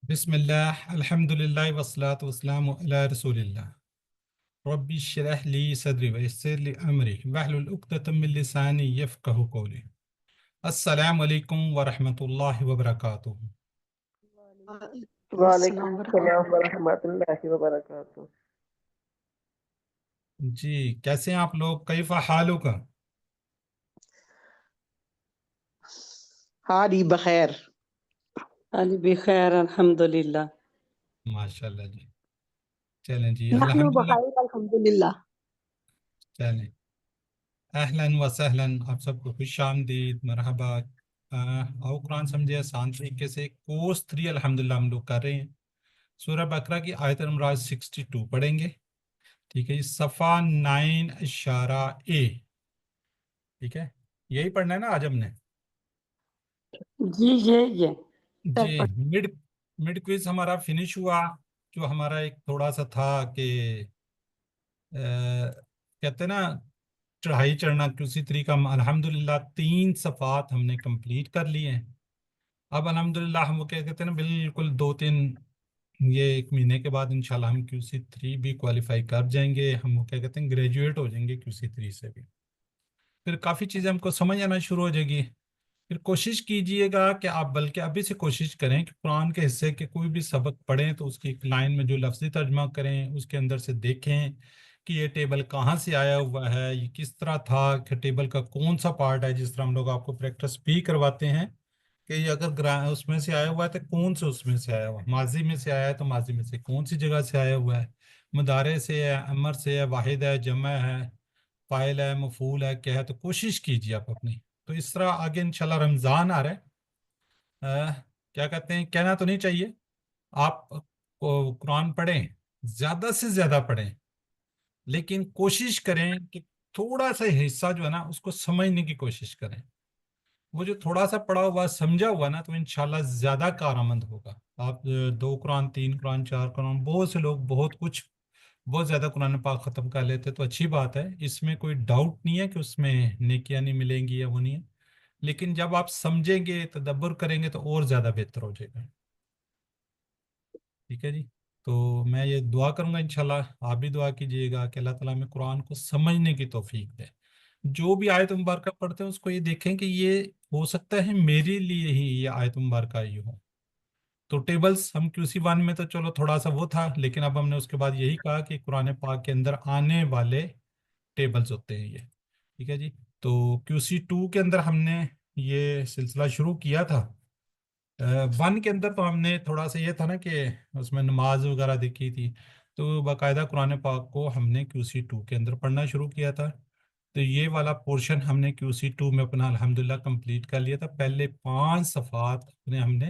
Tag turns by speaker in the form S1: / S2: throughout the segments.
S1: بسم الله الحمد لله والصلاة والسلام على رسول الله ربي اشرح لي صدري ويسر لي أمري واحلل عقدة من لساني يفقهوا قولي السلام علیکم ورحمۃ اللہ وبرکاتہ.
S2: وعلیکم
S3: وعلیکم
S2: السلام
S3: السلام
S2: ورحمۃ
S3: ورحمۃ اللہ وبرکاتہ.
S1: جی کیسے ہیں آپ لوگ؟ کیف حالک؟
S3: حالی بخیر.
S2: اللہ بخیر الحمد للہ.
S1: ماشاء اللہ جی. چلیں جی
S4: نحن
S1: الحمدللہ.
S4: بخیر الحمدللہ.
S1: چلیں اہلا وسہلا، آپ سب کو خوش آمدید، مرحبا. آؤ قرآن سمجھے آسان طریقے سے. کورس 3 الحمدللہ ہم لوگ کر رہے ہیں. سورہ بقرہ کی آیت نمبر 62 پڑھیں گے. ٹھیک ہے جی، صفحہ 9 اشارہ A. ٹھیک ہے، یہی پڑھنا ہے نا آج ہم نے.
S2: جی یہ
S1: جی مڈ کوئز ہمارا فنش ہوا. جو ہمارا ایک تھوڑا سا تھا کہ کہتے ہیں نا چڑھائی چڑھنا کسی طریقہ، ہم الحمدللہ 3 صفحات ہم نے کمپلیٹ کر لیے ہیں. اب الحمدللہ ہم وہ کیا کہتے ہیں نا، بالکل 2-3 یہ 1 مہینے کے بعد انشاءاللہ ہم QC3 بھی کوالیفائی کر جائیں گے. ہم وہ کیا کہتے ہیں گریجویٹ ہو جائیں گے QC3 سے بھی. پھر کافی چیزیں ہم کو سمجھ آنا شروع ہو جائے گی. پھر کوشش کیجئے گا کہ آپ بلکہ ابھی سے کوشش کریں کہ قرآن کے حصے کے کوئی بھی سبق پڑھیں تو اس کی ایک لائن میں جو لفظی ترجمہ کریں، اس کے اندر سے دیکھیں کہ یہ ٹیبل کہاں سے آیا ہوا ہے، یہ کس طرح تھا، کہ ٹیبل کا کون سا پارٹ ہے. جس طرح ہم لوگ آپ کو پریکٹس بھی کرواتے ہیں کہ یہ اگر اس میں سے آیا ہوا ہے تو کون سے اس میں سے آیا ہوا ہے. ماضی میں سے آیا ہے تو ماضی میں سے کون سی جگہ سے آیا ہوا ہے، مضارع سے ہے، امر سے ہے، واحد ہے، جمع ہے، فاعل ہے، مفعول ہے، کیا ہے. تو کوشش کیجیے آپ اپنی. تو اس طرح آگے انشاءاللہ رمضان آ رہا ہے. کیا کہتے ہیں، کہنا تو نہیں چاہیے، آپ قرآن پڑھیں، زیادہ سے زیادہ پڑھیں، لیکن کوشش کریں کہ تھوڑا سا حصہ جو ہے نا اس کو سمجھنے کی کوشش کریں. وہ جو تھوڑا سا پڑھا ہوا سمجھا ہوا نا تو انشاءاللہ زیادہ کارآمد ہوگا. آپ 2 قرآن، 3 قرآن، 4 قرآن، بہت سے لوگ بہت کچھ بہت زیادہ قرآن پاک ختم کر لیتے تو اچھی بات ہے، اس میں کوئی ڈاؤٹ نہیں ہے کہ اس میں نیکیاں نہیں ملیں گی یا وہ نہیں ہے. لیکن جب آپ سمجھیں گے، تدبر کریں گے تو اور زیادہ بہتر ہو جائے گا. ٹھیک ہے جی. تو میں یہ دعا کروں گا انشاءاللہ، آپ بھی دعا کیجئے گا کہ اللہ تعالیٰ میں قرآن کو سمجھنے کی توفیق دے. جو بھی آیت مبارکہ پڑھتے ہیں اس کو یہ دیکھیں کہ یہ ہو سکتا ہے میرے لیے ہی یہ آیت مبارکہ ہی ہو. تو ٹیبلز ہم QC1 میں تو چلو تھوڑا سا وہ تھا، لیکن اب ہم نے اس کے بعد یہی کہا کہ قرآن پاک کے اندر آنے والے ٹیبلز ہوتے ہیں یہ. ٹھیک ہے جی. تو QC2 کے اندر ہم نے یہ سلسلہ شروع کیا تھا. 1 کے اندر تو ہم نے تھوڑا سا یہ تھا نا کہ اس میں نماز وغیرہ دیکھی تھی، تو باقاعدہ قرآن پاک کو ہم نے QC2 کے اندر پڑھنا شروع کیا تھا. تو یہ والا پورشن ہم نے QC2 میں اپنا الحمدللہ کمپلیٹ کر لیا تھا. پہلے 5 صفحات اپنے ہم نے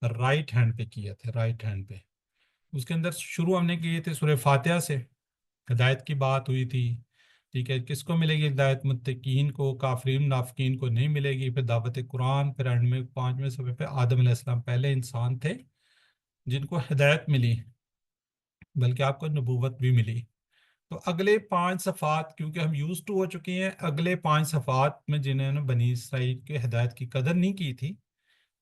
S1: رائٹ ہینڈ پہ کیا تھا، رائٹ ہینڈ پہ. اس کے اندر شروع ہم نے کیے تھے سورہ فاتحہ سے، ہدایت کی بات ہوئی تھی. ٹھیک ہے، کس کو ملے گی ہدایت؟ متقین کو، کافرین منافقین کو نہیں ملے گی. پھر دعوت قرآن، پھر اینڈ میں 5ویں صفحے پہ آدم علیہ السلام پہلے انسان تھے جن کو ہدایت ملی، بلکہ آپ کو نبوت بھی ملی. تو اگلے 5 صفحات کیونکہ ہم یوز ٹو ہو چکے ہیں، اگلے 5 صفحات میں جنہوں نے بنی اسرائیل کے ہدایت کی قدر نہیں کی تھی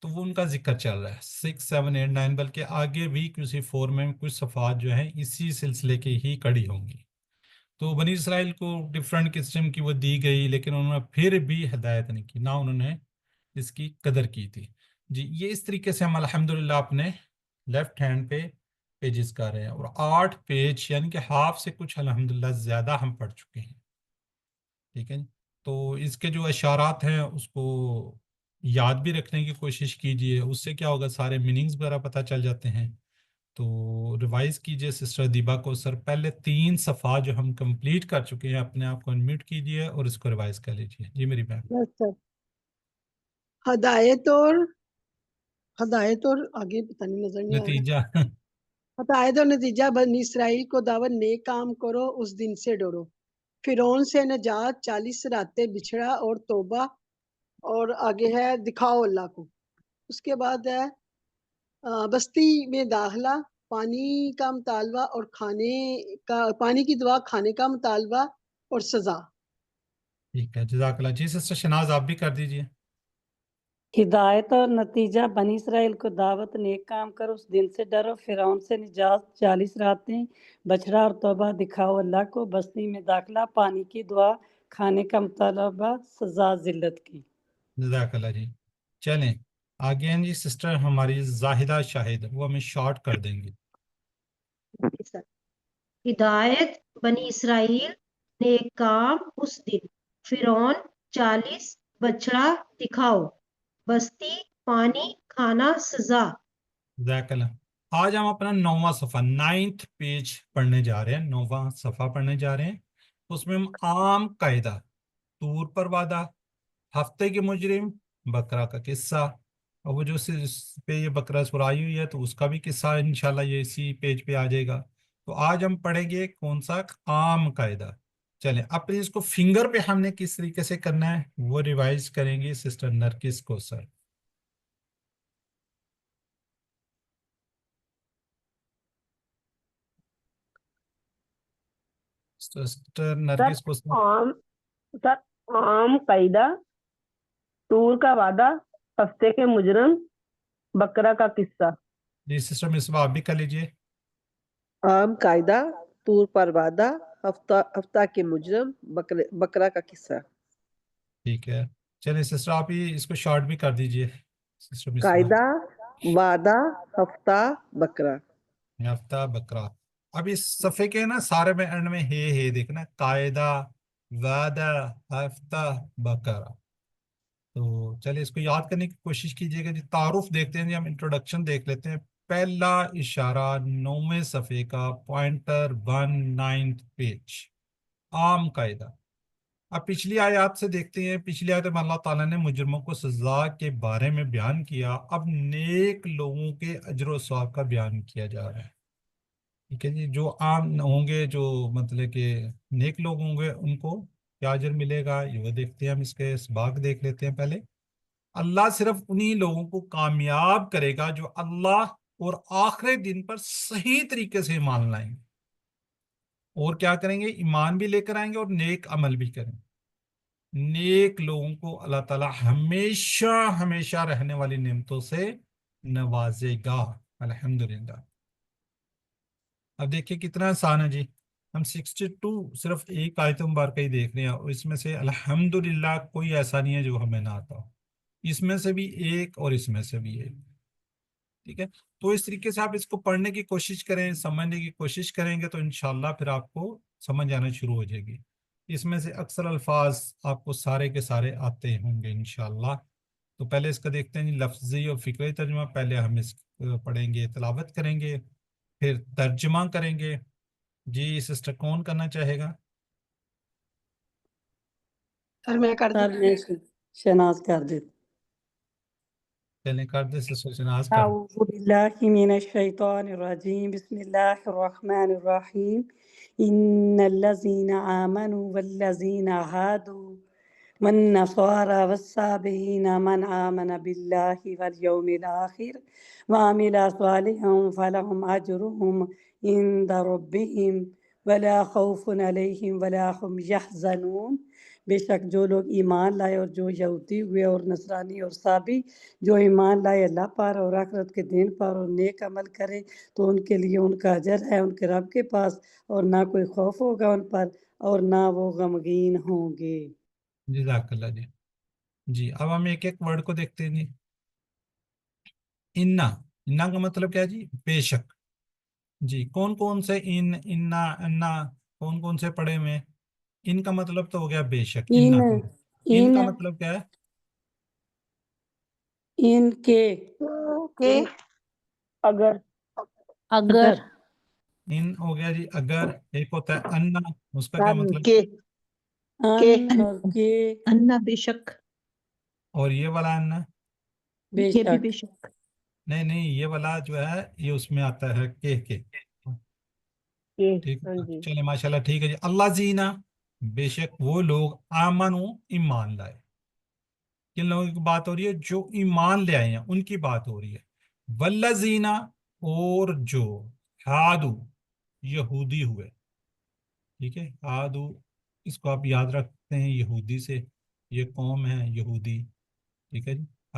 S1: تو وہ ان کا ذکر چل رہا ہے 6، 7، 8، 9، بلکہ آگے بھی QC4 میں کچھ صفحات جو ہیں اسی سلسلے کی ہی کڑی ہوں گی. تو بنی اسرائیل کو ڈفرینٹ قسم کی وہ دی گئی، لیکن انہوں نے پھر بھی ہدایت نہیں کی، نہ انہوں نے اس کی قدر کی تھی. جی یہ اس طریقے سے ہم الحمدللہ اپنے لیفٹ ہینڈ پہ پیجز کر رہے ہیں، اور 8 پیج یعنی کہ ہاف سے کچھ الحمدللہ زیادہ ہم پڑھ چکے ہیں. ٹھیک ہے. تو اس کے جو اشارات ہیں اس کو یاد بھی رکھنے کی کوشش کیجئے، اس سے کیا ہوگا سارے میننگز وغیرہ پتہ چل جاتے ہیں. تو ریوائز کیجئے سسٹر دیبا کو. سر پہلے 3 صفحات جو ہم کمپلیٹ کر چکے ہیں اپنے آپ کو انمیوٹ کیجئے اور اس کو ریوائز کر لیجئے. جی میری بہن.
S4: یس سر. ہدایت اور آگے پتہ نہیں نظر نہیں آ رہا.
S1: نتیجہ
S4: ہدایت اور نتیجہ، بنی اسرائیل کو دعوت نیک کام کرو، اس دن سے ڈرو. فرعون سے نجات، 40 راتیں بچھڑا اور توبہ، اور آگے ہے دکھاؤ اللہ کو. اس کے بعد ہے بستی میں داخلہ، پانی کا مطالبہ اور پانی کی دعا، کھانے کا مطالبہ اور سزا.
S1: ٹھیک ہے، جزاک اللہ. جی سسٹر شناز آپ بھی کر دیجئے.
S2: ہدایت اور نتیجہ بنی اسرائیل کو دعوت نیک کام کرو، اس دن سے ڈرو، فرعون سے نجات، 40 راتیں، بچڑا اور توبہ، دکھاؤ اللہ کو، بستی میں داخلہ، پانی کی دعا، کھانے کا مطالبہ، سزا ذلت کی۔
S1: جزاک اللہ جی۔ چلیں آگے ہیں جی سسٹر ہماری زاہدہ شاہد، وہ ہمیں شارٹ کر دیں گی۔
S5: ہدایت بنی اسرائیل نیک کام اس دن، فرعون 40 بچڑا دکھاؤ، بستی پانی کھانا سزا۔
S1: جزاک اللہ۔ آج ہم اپنا 9واں صفحہ 9th پیج پڑھنے جا رہے ہیں، 9واں صفحہ پڑھنے جا رہے ہیں۔ اس میں ہم عام قاعدہ، طور پر وعدہ، ہفتے کے مجرم، بقرہ کا قصہ، اور وہ جو اس پہ یہ بقرہ سرائی ہوئی ہے تو اس کا بھی قصہ انشاءاللہ یہ اسی پیج پہ آ جائے گا۔ تو آج ہم پڑھیں گے کون سا؟ عام قاعدہ۔ چلیں اپنے اس کو فنگر پہ ہم نے کس طریقے سے کرنا ہے وہ ریوائز کریں گے سسٹر نرگس کو سر۔ سسٹر نرگس کو سر۔
S3: عام قاعدہ، طور کا وعدہ، ہفتے کے مجرم، بقرہ کا قصہ۔
S1: جی سسٹر مصباح آپ بھی کر لیجئے۔
S3: عام قاعدہ، طور پر وعدہ، ہفتہ کے مجرم، بقرہ کا قصہ۔
S1: ٹھیک ہے، چلیں سسٹر آپ ہی اس کو شارٹ بھی کر دیجئے سسٹر مصباح۔
S3: قاعدہ، وعدہ، ہفتہ، بقرہ۔
S1: ہفتہ بقرہ۔ اب اس صفحے کے نا سارے میں اینڈ میں ہے دیکھنا، قاعدہ، وعدہ، ہفتہ، بقرہ۔ تو چلے اس کو یاد کرنے کی کوشش کیجیے گا جی۔ تعارف دیکھتے ہیں جی، ہم انٹروڈکشن دیکھ لیتے ہیں۔ پہلا اشارہ 9ویں صفحے کا، پوائنٹر 19th پیج، عام قاعدہ۔ اب پچھلی آیات سے دیکھتے ہیں، پچھلی آیات میں اللہ تعالیٰ نے مجرموں کو سزا کے بارے میں بیان کیا، اب نیک لوگوں کے اجر و ثواب کا بیان کیا جا رہا ہے۔ ٹھیک ہے جی، جو عام ہوں گے، جو مطلب کہ نیک لوگ ہوں گے، ان کو کیا اجر ملے گا یہ وہ دیکھتے ہیں۔ ہم اس کے اسباق دیکھ لیتے ہیں پہلے۔ اللہ صرف انہی لوگوں کو کامیاب کرے گا جو اللہ اور آخری دن پر صحیح طریقے سے ایمان لائیں گے، اور کیا کریں گے؟ ایمان بھی لے کر آئیں گے اور نیک عمل بھی کریں گے۔ نیک لوگوں کو اللہ تعالیٰ ہمیشہ ہمیشہ رہنے والی نعمتوں سے نوازے گا، الحمدللہ۔ اب دیکھیں کتنا آسان ہے جی۔ ہم 62 صرف ایک آیت مبارکہ ہی دیکھ رہے ہیں، اور اس میں سے الحمدللہ کوئی ایسا نہیں ہے جو ہمیں نہ آتا ہو۔ اس میں سے بھی ایک اور اس میں سے بھی ایک۔ ٹھیک ہے، تو اس طریقے سے آپ اس کو پڑھنے کی کوشش کریں، سمجھنے کی کوشش کریں گے تو انشاءاللہ پھر آپ کو سمجھ آنا شروع ہو جائے گی۔ اس میں سے اکثر الفاظ آپ کو سارے کے سارے آتے ہوں گے انشاءاللہ۔ تو پہلے اس کا دیکھتے ہیں جی، لفظی اور فکری ترجمہ۔ پہلے ہم اس کو پڑھیں گے، تلاوت کریں گے، پھر ترجمہ کریں گے۔ جی سسٹر کون کرنا چاہے گا؟
S4: سر میں کر
S2: سر
S4: دوں؟
S2: میں شناز کر دیتی۔
S1: پہلے کر دے سسٹر شناز کا۔
S2: اعوذ باللہ من الشیطان الرجیم، بسم اللہ الرحمن الرحیم۔ ان الذین آمنوا والذین هادوا والنصارى والصابئین من آمن باللہ والیوم الآخر وعمل صالحا فلهم اجرهم عند ربهم ولا خوف علیہم ولا هم یحزنون۔ بے شک جو لوگ ایمان لائے اور جو یہودی ہوئے اور نصرانی اور صابی جو ایمان لائے اللہ پر اور آخرت کے دن پر اور نیک عمل کرے تو ان کے لیے ان کا اجر ہے ان کے رب کے پاس، اور نہ کوئی خوف ہوگا ان پر اور نہ وہ غمگین ہوں گے۔
S1: جزاک اللہ جی۔ جی اب ہم ایک ایک ورڈ کو دیکھتے ہیں جی۔ انا، انا کا مطلب کیا ہے جی؟ بے شک۔ جی کون کون سے انا انا کون کون سے پڑھے ہوئے ہیں؟ ان کا مطلب تو ہو گیا بے شک، انا کا مطلب۔ ان کا مطلب کیا ہے؟
S2: ان کے
S3: اگر
S2: اگر
S1: ان ہو گیا جی اگر۔ ایک ہوتا ہے انا، اس کا کیا مطلب؟
S3: کے
S2: ان کے
S5: انا بے شک،
S1: اور یہ والا انا؟
S2: بے
S5: یہ بھی
S2: شک
S5: بے شک۔
S1: نہیں نہیں، یہ والا جو ہے یہ اس میں آتا ہے کے۔ ٹھیک
S3: ہاں جی۔
S1: چلے ماشاءاللہ ٹھیک ہے جی۔ اللہ زینہ، بے شک وہ لوگ، آمنو ایمان لائے۔ کن لوگوں کی بات ہو رہی ہے؟ جو ایمان لے آئے ہیں ان کی بات ہو رہی ہے۔ والذین، اور جو، ہادو، یہودی ہوئے۔ ٹھیک ہے، ہادو اس کو آپ یاد رکھتے ہیں یہودی سے، یہ قوم ہے یہودی۔ ٹھیک ہے جی،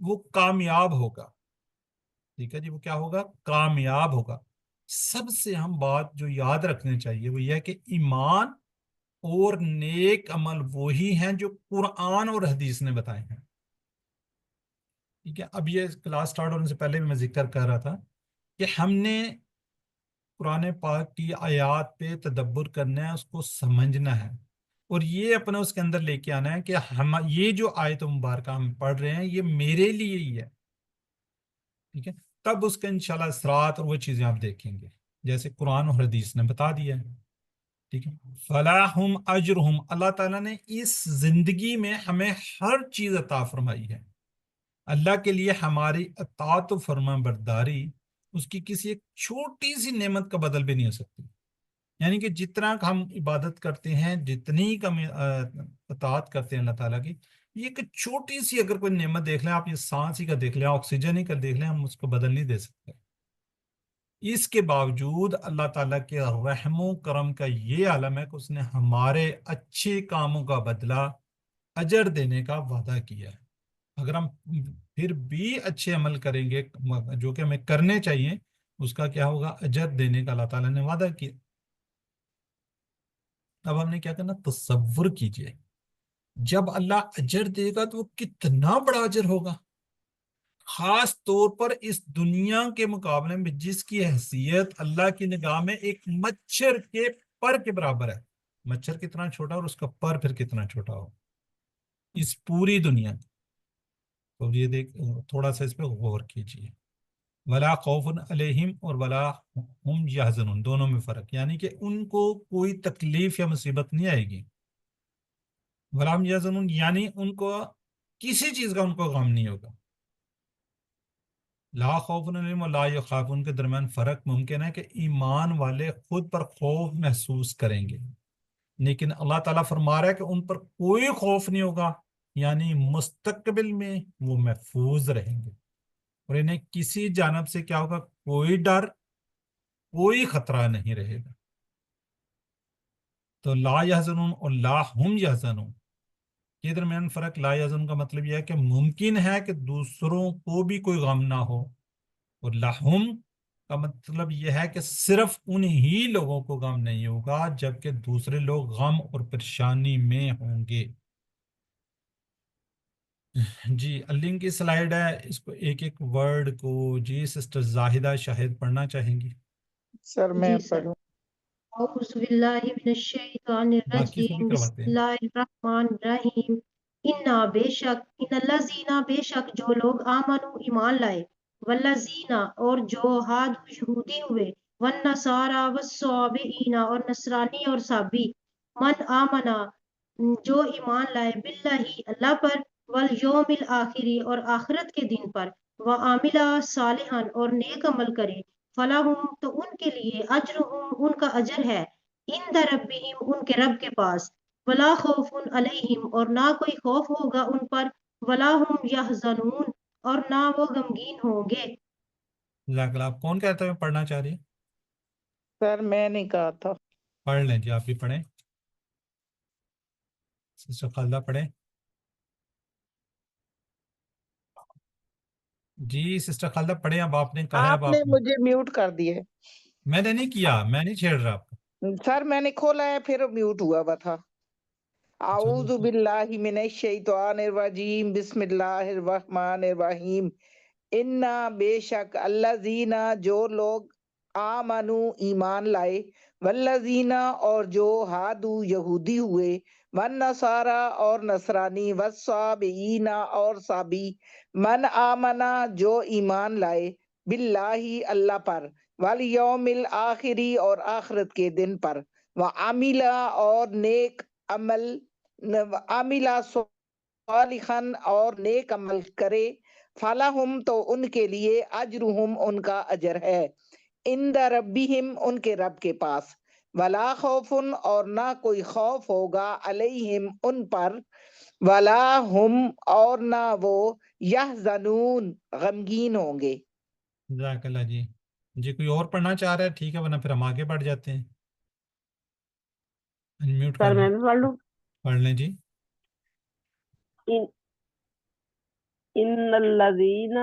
S1: وہ کامیاب ہوگا. ٹھیک ہے جی, وہ کیا ہوگا؟ کامیاب ہوگا. سب سے اہم بات جو یاد رکھنی چاہیے وہ یہ ہے کہ ایمان اور نیک عمل وہی ہیں جو قرآن اور حدیث نے بتائے ہیں. ٹھیک ہے, اب یہ کلاس سٹارٹ ہونے سے پہلے بھی میں ذکر کر رہا تھا کہ ہم نے قرآن پاک کی آیات پہ تدبر کرنا ہے, اس کو سمجھنا ہے, اور یہ اپنے اس کے اندر لے کے آنا ہے کہ ہم یہ جو آیت مبارکہ ہم پڑھ رہے ہیں یہ میرے لیے ہی ہے. ٹھیک ہے, تب اس کے انشاءاللہ اثرات اور وہ چیزیں آپ دیکھیں گے جیسے قرآن اور حدیث نے بتا دیا ہے. ٹھیک ہے, فلاحم اجرہم, اللہ تعالیٰ نے اس زندگی میں ہمیں ہر چیز عطا فرمائی ہے. اللہ کے لیے ہماری اطاعت و فرما برداری اس کی کسی ایک چھوٹی سی نعمت کا بدل بھی نہیں ہو سکتی. یعنی کہ جتنا ہم عبادت کرتے ہیں, جتنی کم اطاعت کرتے ہیں اللہ تعالیٰ کی, یہ ایک چھوٹی سی اگر کوئی نعمت دیکھ لیں آپ, یہ سانس ہی کا دیکھ لیں, آکسیجن ہی کا دیکھ لیں, ہم اس کو بدل نہیں دے سکتے. اس کے باوجود اللہ تعالیٰ کے رحم و کرم کا یہ عالم ہے کہ اس نے ہمارے اچھے کاموں کا بدلہ اجر دینے کا وعدہ کیا ہے. اگر ہم پھر بھی اچھے عمل کریں گے جو کہ ہمیں کرنے چاہیے, اس کا کیا ہوگا؟ اجر دینے کا اللہ تعالیٰ نے وعدہ کیا. اب ہم نے کیا کرنا؟ تصور کیجئے جب اللہ اجر دے گا تو وہ کتنا بڑا اجر ہوگا, خاص طور پر اس دنیا کے مقابلے میں جس کی حیثیت اللہ کی نگاہ میں ایک مچھر کے پر کے برابر ہے. مچھر کتنا چھوٹا اور اس کا پر پھر کتنا چھوٹا ہو اس پوری دنیا میں. تو یہ دیکھ, تھوڑا سا اس پہ غور کیجیے. ولا خوف علیہم اور ولا ہم یحزنون, دونوں میں فرق, یعنی کہ ان کو کوئی تکلیف یا مصیبت نہیں آئے گی. ولا ہم یحزنون یعنی ان کو کسی چیز کا ان کو غم نہیں ہوگا. لا خوف علیہم اور لا یخافون کے درمیان فرق ممکن ہے کہ ایمان والے خود پر خوف محسوس کریں گے, لیکن اللہ تعالیٰ فرما رہا ہے کہ ان پر کوئی خوف نہیں ہوگا, یعنی مستقبل میں وہ محفوظ رہیں گے اور انہیں کسی جانب سے کیا ہوگا؟ کوئی ڈر, کوئی خطرہ نہیں رہے گا. تو لا یحزنون اور لا ہم یحزنون کے درمیان فرق. لا یحزنون کا مطلب یہ ہے کہ ممکن ہے کہ دوسروں کو بھی کوئی غم نہ ہو, اور لاہم کا مطلب یہ ہے کہ صرف انہی لوگوں کو غم نہیں ہوگا جبکہ دوسرے لوگ غم اور پریشانی میں ہوں گے. جی لنک کی سلائیڈ ہے, اس کو ایک ایک ورڈ کو جی سسٹر زاہدہ شاہد پڑھنا چاہیں گی.
S6: سر میں
S5: جی سر.
S6: پڑھوں.
S5: اعوذ باللہ من الشیطان
S1: باقی سے بھی
S5: الرجیم,
S1: کرواتے
S5: بسم
S1: ہیں.
S5: اللہ الرحمن الرحیم. بے شک, الذین بے شک جو لوگ آمنو ایمان لائے, والذین اور جو ہادو یہودی ہوئے, والنصارى والصابئین اور نصرانی اور صابی, من آمنا جو ایمان لائے, باللہ اللہ پر, والیوم الآخری اور آخرت کے دن پر, وعاملا صالحا اور نیک عمل کرے, فلاحم تو ان کے لیے, اجرہم ان کا اجر ہے, عند ربہم ان کے رب کے پاس, ولا خوف علیہم اور نہ کوئی خوف ہوگا ان پر, ولا ہم یحزنون اور نہ وہ غمگین ہوں گے.
S1: جزاک اللہ. آپ کون کہتا ہے پڑھنا چاہ رہی ہیں؟
S6: سر میں نے کہا تھا.
S1: پڑھ لیں جی, آپ بھی پڑھیں. سسٹر خالدہ پڑھیں. جی سسٹر خالدہ پڑھیں. اب آپ نے کہا ہے, اب
S6: آپ نے
S1: آپ.
S6: مجھے میوٹ کر دیے.
S1: میں نے نہیں کیا, میں نہیں چھیڑ رہا آپ کو.
S6: سر میں نے کھولا ہے پھر میوٹ ہوا ہوا تھا. اعوذ
S1: اچھا,
S6: باللہ من الشیطان الرجیم, بسم اللہ الرحمن الرحیم. انا بے شک الذین جو لوگ آمنو ایمان لائے, والذین اور جو ہادو یہودی ہوئے, والنصارى اور نصرانی, والصابئین اور صابی, من آمنا جو ایمان لائے, باللہ اللہ پر, والیوم الآخری اور آخرت کے دن پر, وعملا اور نیک عمل, عملا صالحا اور نیک عمل کرے, فلاحم تو ان کے لیے, اجرہم ان کا اجر ہے, عند ربہم ان کے رب کے پاس, ولا خوف اور نہ کوئی خوف ہوگا, علیہم ان پر, ولا ہم اور نہ وہ, یحزنون غمگین ہوں گے.
S1: جزاک اللہ جی. جی کوئی اور پڑھنا چاہ رہا ہے ٹھیک ہے, ورنہ پھر ہم آگے بڑھ جاتے ہیں. انمیوٹ کر
S2: سر
S1: لیں.
S2: میں بھی پڑھ لوں.
S1: پڑھ لیں جی.
S7: ان الذین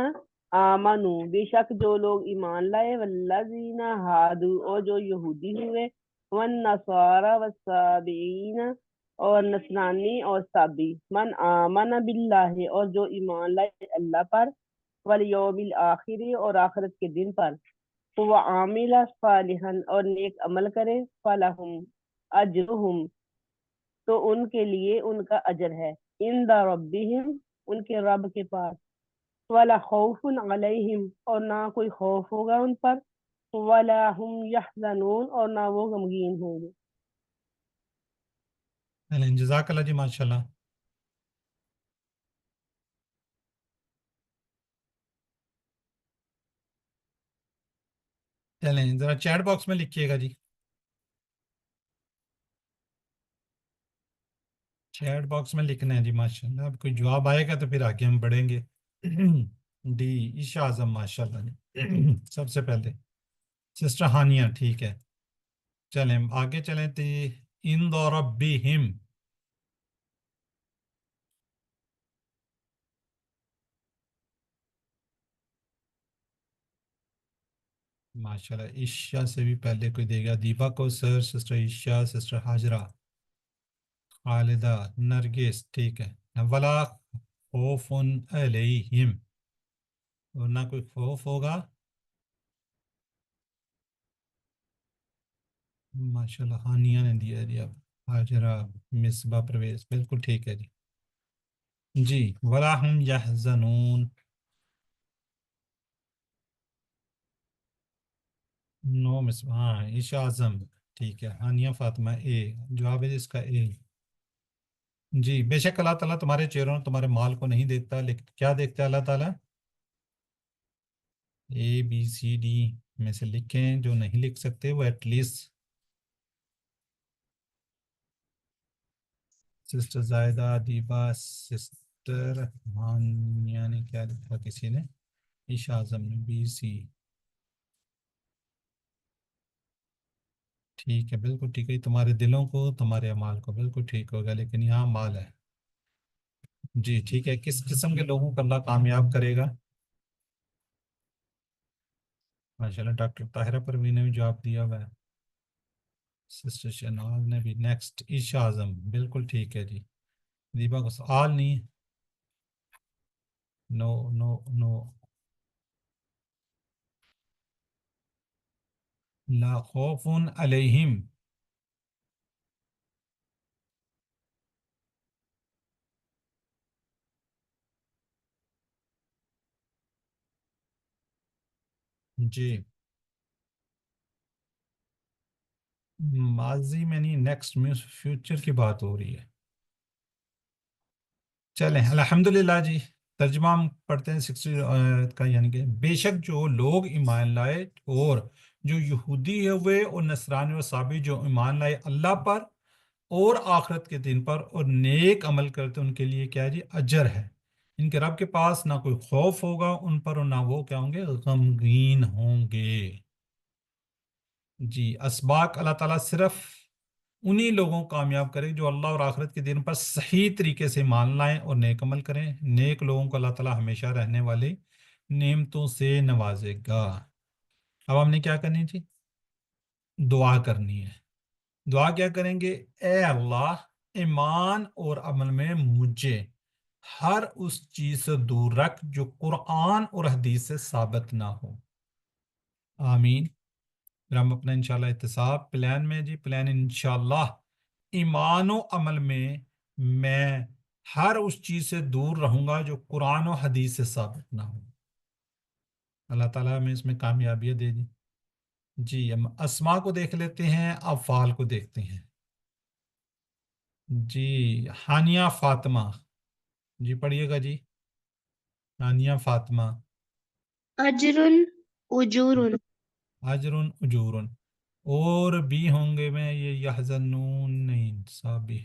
S7: آمنو، بے شک جو لوگ ایمان لائے، والذین ہادو، اور جو یہودی ہوئے، والنصارى والسابعین، اور نصرانی اور سابی، من آمن باللہ، اور جو ایمان لائے اللہ پر، والیوم الآخر، اور آخرت کے دن پر، وہ عامل صالحا، اور نیک عمل کرے، فلہم اجرہم، تو ان کے لیے ان کا اجر ہے، عند ربہم، ان کے رب کے پاس، ولا خوف علیہم، اور نہ کوئی خوف ہوگا ان پر، ولا هم یحزنون، اور نہ وہ غمگین ہوں گے۔
S1: چلیں جزاک اللہ جی، ماشاء اللہ۔ چلیں ذرا چیٹ باکس میں لکھیے گا جی، چیٹ باکس میں لکھنا ہے جی ماشاء اللہ۔ اب کوئی جواب آئے گا تو پھر آگے ہم بڑھیں گے۔ ڈی عشا اعظم، ماشاء اللہ جی، سب سے پہلے سسٹر ہانیہ، ٹھیک ہے۔ چلیں آگے چلیں تھی، ان ربہم، ماشاء اللہ۔ عشا سے بھی پہلے کوئی دے گا، دیپا کو سر، سسٹر عشا، سسٹر حاجرہ، خالدہ، نرگس، ٹھیک ہے۔ ولا خوف علیہم، اور نہ کوئی خوف ہوگا، ماشاء اللہ۔ ہانیہ نے دیا جی، اب حاجرہ، مصباح پرویز، بالکل ٹھیک ہے جی۔ جی ولا ہم یحزنون، نو مصباح، ہاں عشا اعظم، ٹھیک ہے۔ ہانیہ فاطمہ، اے جواب ہے اس کا، اے۔ جی بے شک اللہ تعالیٰ تمہارے چہروں، تمہارے مال کو نہیں دیکھتا، لیکن کیا دیکھتا ہے اللہ تعالیٰ؟ اے بی سی ڈی میں سے لکھیں، جو نہیں لکھ سکتے وہ at least sister Zaida, Deeba, sister Haniya نے کیا لکھا، کسی نے عشا اعظم نے بی سی، ٹھیک ہے بالکل ٹھیک ہے۔ تمہارے دلوں کو، تمہارے اعمال کو، بالکل ٹھیک ہوگا، لیکن یہاں مال ہے۔ جی ٹھیک ہے، کس قسم کے لوگوں کو اللہ کامیاب کرے گا؟ ماشاء اللہ، ڈاکٹر طاہرہ پروین نے بھی جواب دیا ہوا ہے، سسٹر شہناز نے بھی۔ نیکسٹ عشا اعظم، بالکل ٹھیک ہے جی۔ دیبا کو سوال نہیں، نو نو نو، لا خوف علیہم، جی ماضی میں نہیں، نیکسٹ میں فیوچر کی بات ہو رہی ہے۔ چلیں الحمدللہ جی، ترجمہ ہم پڑھتے ہیں 60 کا، یعنی کہ بے شک جو لوگ ایمان لائے، اور جو یہودی ہوئے اور نصرانی و صابی جو ایمان لائے اللہ پر اور آخرت کے دن پر، اور نیک عمل کرتے، ان کے لیے کیا ہے جی، اجر ہے۔ ان کے رب کے پاس نہ کوئی خوف ہوگا ان پر، اور نہ وہ کیا ہوں گے، غمگین ہوں گے۔ جی اسباق اللہ تعالیٰ صرف انہی لوگوں کو کامیاب کرے جو اللہ اور آخرت کے دن پر صحیح طریقے سے ایمان لائیں اور نیک عمل کریں۔ نیک لوگوں کو اللہ تعالیٰ ہمیشہ رہنے والی نعمتوں سے نوازے گا۔ اب ہم نے کیا کرنی تھی؟ دعا کرنی ہے۔ دعا کیا کریں گے؟ اے اللہ، ایمان اور عمل میں مجھے ہر اس چیز سے دور رکھ جو قرآن اور حدیث سے ثابت نہ ہو۔ آمین۔ پھر ہم اپنا انشاءاللہ احتساب پلان میں جی، پلان انشاءاللہ ایمان و عمل میں ہر اس چیز سے دور رہوں گا جو قرآن و حدیث سے ثابت نہ ہو۔ اللہ تعالیٰ ہمیں اس میں کامیابی دے دی۔ جی ہم اسماء کو دیکھ لیتے ہیں، افعال کو دیکھتے ہیں۔ جی ہانیہ فاطمہ، جی پڑھیے گا جی، ہانیہ فاطمہ۔
S8: اجر اجور،
S1: اجر اجور، اور بھی ہوں گے میں، یہ یحزنون نہیں، صابی۔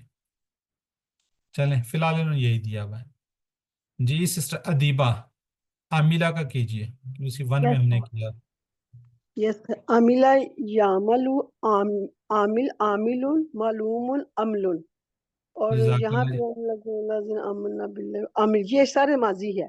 S1: چلیں فی الحال انہوں نے یہی دیا ہوا ہے۔ جی سسٹر ادیبہ، عاملہ کا کیجئے، اسی ون میں ہم نے کیا۔
S4: یس عاملہ یعمل، عامل عامل، معلوم عمل، اور
S1: جزاک
S4: یہاں
S1: اللہ
S4: پہ
S1: جی۔
S4: عامل، یہ سارے ماضی ہے۔